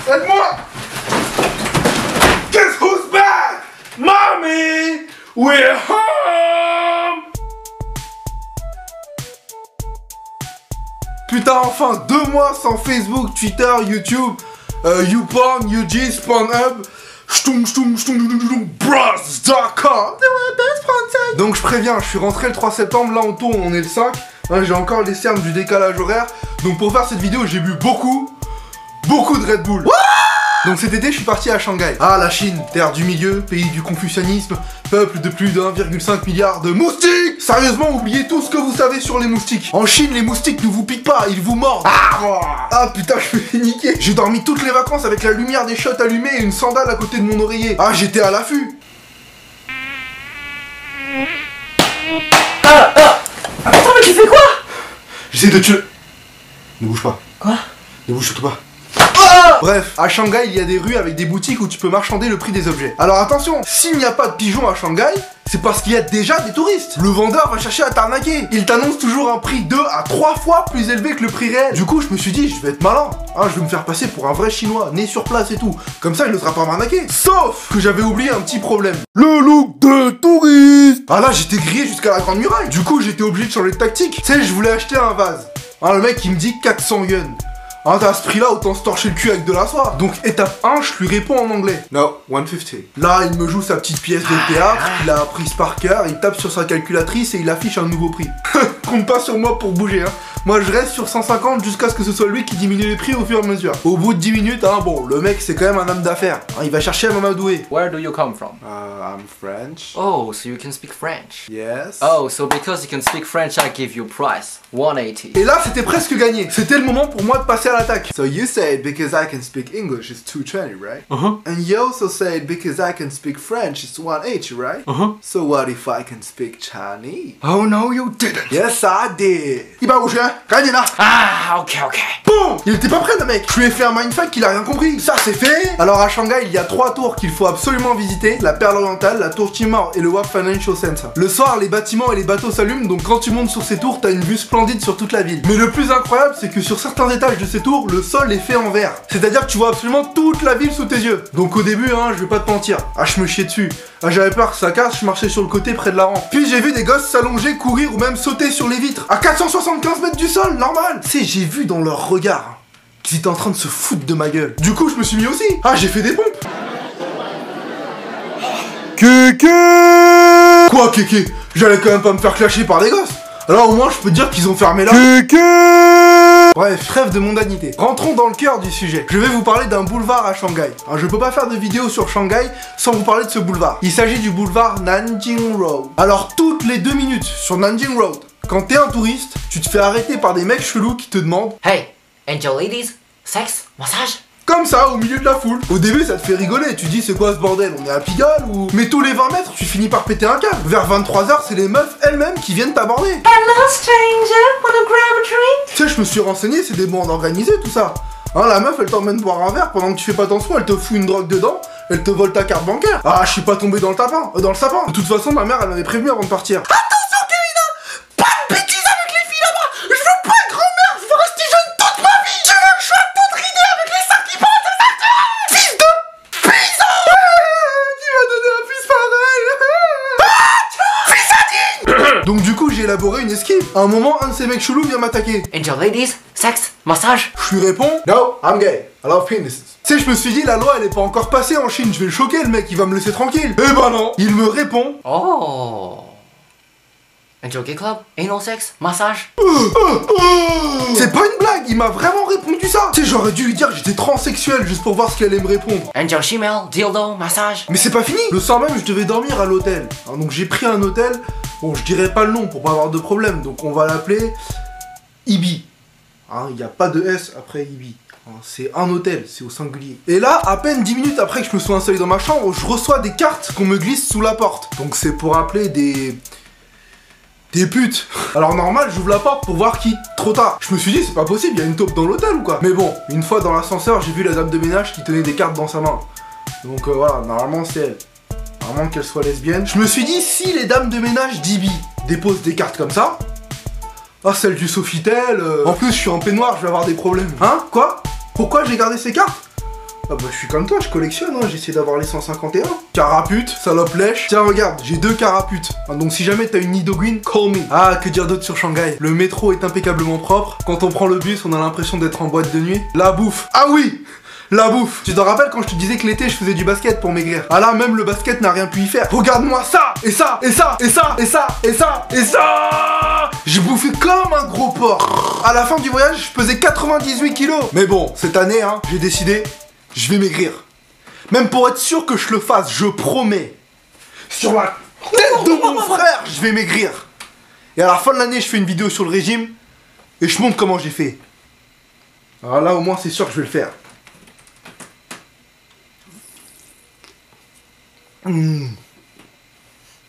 Aide-moi! Guess who's back? Mommy! We're home! Putain, enfin 2 mois sans Facebook, Twitter, YouTube, YouPorn, UG's, Pornhub, bros.com. Donc je préviens, je suis rentré le 3 septembre, là on tourne, on est le 5. Hein, j'ai encore les cernes du décalage horaire. Donc pour faire cette vidéo, j'ai bu beaucoup de Red Bull. Donc cet été, je suis parti à Shanghai. Ah, la Chine, terre du milieu, pays du confucianisme, peuple de plus de 1,5 milliard de moustiques. Sérieusement, oubliez tout ce que vous savez sur les moustiques. En Chine, les moustiques ne vous piquent pas, ils vous mordent. Ah putain, je me fais niquer. J'ai dormi toutes les vacances avec la lumière des shots allumée et une sandale à côté de mon oreiller. Ah, j'étais à l'affût. Attends, mais tu fais quoi? J'essaie de tuer. Ne bouge pas. Quoi? Ne bouge surtout pas. Bref, à Shanghai, il y a des rues avec des boutiques où tu peux marchander le prix des objets. Alors attention, s'il n'y a pas de pigeons à Shanghai, c'est parce qu'il y a déjà des touristes. Le vendeur va chercher à t'arnaquer. Il t'annonce toujours un prix 2 à 3 fois plus élevé que le prix réel. Du coup, je me suis dit, je vais être malin. Hein, je vais me faire passer pour un vrai chinois, né sur place et tout. Comme ça, il n'osera pas m'arnaquer. Sauf que j'avais oublié un petit problème. Le look de touriste. Ah là, j'étais grillé jusqu'à la grande muraille. Du coup, j'étais obligé de changer de tactique. Tu sais, je voulais acheter un vase. Hein, le mec, il me dit 400 yuan. Hein, à ce prix-là, autant se torcher le cul avec de la soie. Donc, étape 1, je lui réponds en anglais. No, 150. Là, il me joue sa petite pièce de théâtre, il a apprise par cœur, il tape sur sa calculatrice et il affiche un nouveau prix. Compte pas sur moi pour bouger, hein. Moi, je reste sur 150 jusqu'à ce que ce soit lui qui diminue les prix au fur et à mesure. Au bout de 10 minutes, hein, bon, le mec, c'est quand même un homme d'affaires. Hein, il va chercher à m'amadouer. Where do you come from? I'm French. Oh, so you can speak French. Yes. Oh, so because you can speak French, I give you price. 180. Et là, c'était presque gagné. C'était le moment pour moi de passer à l'attaque. So you said because I can speak English, it's 220, right? And you also said because I can speak French, it's 180, right? So what if I can speak Chinese? Oh no, you didn't. Yes, I did. Il va bouger, hein? Gagne là. Ah, ok. Boum! Il était pas prêt, le mec. Je lui ai fait un mindfuck qu'il a rien compris. Ça, c'est fait. Alors à Shanghai, il y a 3 tours qu'il faut absolument visiter: la Perle Orientale, la Tour Timor et le WAP Financial Center. Le soir, les bâtiments et les bateaux s'allument, donc quand tu montes sur ces tours, t'as une vue splendide sur toute la ville. Mais le plus incroyable, c'est que sur certains étages de ces tours, le sol est fait en verre. C'est-à-dire que tu vois absolument toute la ville sous tes yeux. Donc au début, hein, je vais pas te mentir. Ah, je me chiais dessus. Ah, j'avais peur que ça casse, je marchais sur le côté près de la rampe. Puis j'ai vu des gosses s'allonger, courir ou même sauter sur les vitres. À 475 mètres du sol, normal. Tu sais, j'ai vu dans leur regard qu'ils étaient en train de se foutre de ma gueule. Du coup, je me suis mis aussi. Ah, j'ai fait des pompes. Kéké. Quoi, Kéké? J'allais quand même pas me faire clasher par des gosses. Alors au moins, je peux te dire qu'ils ont fermé là. Kéké. Bref, trêve de mondanité. Rentrons dans le cœur du sujet. Je vais vous parler d'un boulevard à Shanghai. Alors, je peux pas faire de vidéo sur Shanghai sans vous parler de ce boulevard. Il s'agit du boulevard Nanjing Road. Alors, toutes les 2 minutes sur Nanjing Road, quand t'es un touriste, tu te fais arrêter par des mecs chelous qui te demandent Hey, angel ladies, sex, massage? comme ça, au milieu de la foule. Au début, ça te fait rigoler, tu dis c'est quoi ce bordel, on est à Pigalle ou... Mais tous les 20 mètres, tu finis par péter un câble. Vers 23h, c'est les meufs elles-mêmes qui viennent t'aborder. Hello stranger, wanna grab a drink? Tu sais, je me suis renseigné, c'est des bandes organisées tout ça. Hein, la meuf, elle t'emmène boire un verre, pendant que tu fais pas attention, elle te fout une drogue dedans, elle te vole ta carte bancaire. Ah, je suis pas tombé dans le sapin. De toute façon, ma mère, elle m'avait prévenu avant de partir. Attention, Kevin, pas de bêtises avec les filles là-bas. Je veux pas être grand-mère, je veux rester jeune toute ma vie. Tu veux que je sois toute ridée avec les seins qui pendent, c'est ça? Fils de pison. Tu m'as donné un fils pareil. Donc du coup, j'ai élaboré une esquive. À un moment, un de ces mecs chelous vient m'attaquer. Angel ladies, sex, massage? Je lui réponds No, I'm gay. I love penises. Tu sais, je me suis dit, la loi elle est pas encore passée en Chine, je vais le choquer le mec, il va me laisser tranquille. Eh ben non, il me répond Oh. Angel gay club, anal sex, massage? C'est pas une blague, il m'a vraiment répondu ça. Tu sais, j'aurais dû lui dire que j'étais transsexuel juste pour voir ce qu'elle allait me répondre. Angel shemale, dildo, massage? Mais c'est pas fini. Le soir même, je devais dormir à l'hôtel. Alors, donc j'ai pris un hôtel, bon, je dirais pas le nom pour pas avoir de problème, donc on va l'appeler Ibi. Hein, il n'y a pas de S après Ibi. C'est un hôtel, c'est au singulier. Et là, à peine 10 minutes après que je me sois installé dans ma chambre, je reçois des cartes qu'on me glisse sous la porte. Donc c'est pour appeler des putes. Alors normal, j'ouvre la porte pour voir qui. Trop tard. Je me suis dit, c'est pas possible, il y a une taupe dans l'hôtel ou quoi. Mais bon, une fois dans l'ascenseur, j'ai vu la dame de ménage qui tenait des cartes dans sa main. Donc voilà, normalement c'est elle. Normalement qu'elle soit lesbienne. Je me suis dit, si les dames de ménage d'Ibi déposent des cartes comme ça, ah, celle du Sofitel, en plus je suis en peignoir, je vais avoir des problèmes. Hein? Quoi? Pourquoi j'ai gardé ces cartes? Ah bah je suis comme toi, je collectionne, hein, j'essaie d'avoir les 151. Carapute, salope lèche. Tiens regarde, j'ai 2 caraputes. Ah, donc si jamais t'as une Nidoguin, call me. Ah, que dire d'autre sur Shanghai? Le métro est impeccablement propre. Quand on prend le bus, on a l'impression d'être en boîte de nuit. La bouffe. Ah oui, la bouffe. Tu te rappelles quand je te disais que l'été je faisais du basket pour maigrir? Ah là, même le basket n'a rien pu y faire. Regarde-moi ça, et ça, et ça, et ça, et ça, et ça, et ça. J'ai bouffé comme un gros porc. À la fin du voyage, je pesais 98 kilos. Mais bon, cette année, hein, j'ai décidé, je vais maigrir. Même pour être sûr que je le fasse, je promets. Sur la tête de mon frère, je vais maigrir. Et à la fin de l'année, je fais une vidéo sur le régime et je montre comment j'ai fait. Alors là, au moins, c'est sûr que je vais le faire.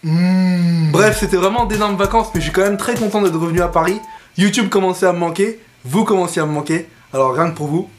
Bref, c'était vraiment d'énormes vacances, mais je suis quand même très content d'être revenu à Paris. YouTube commençait à me manquer, vous commenciez à me manquer, alors rien que pour vous,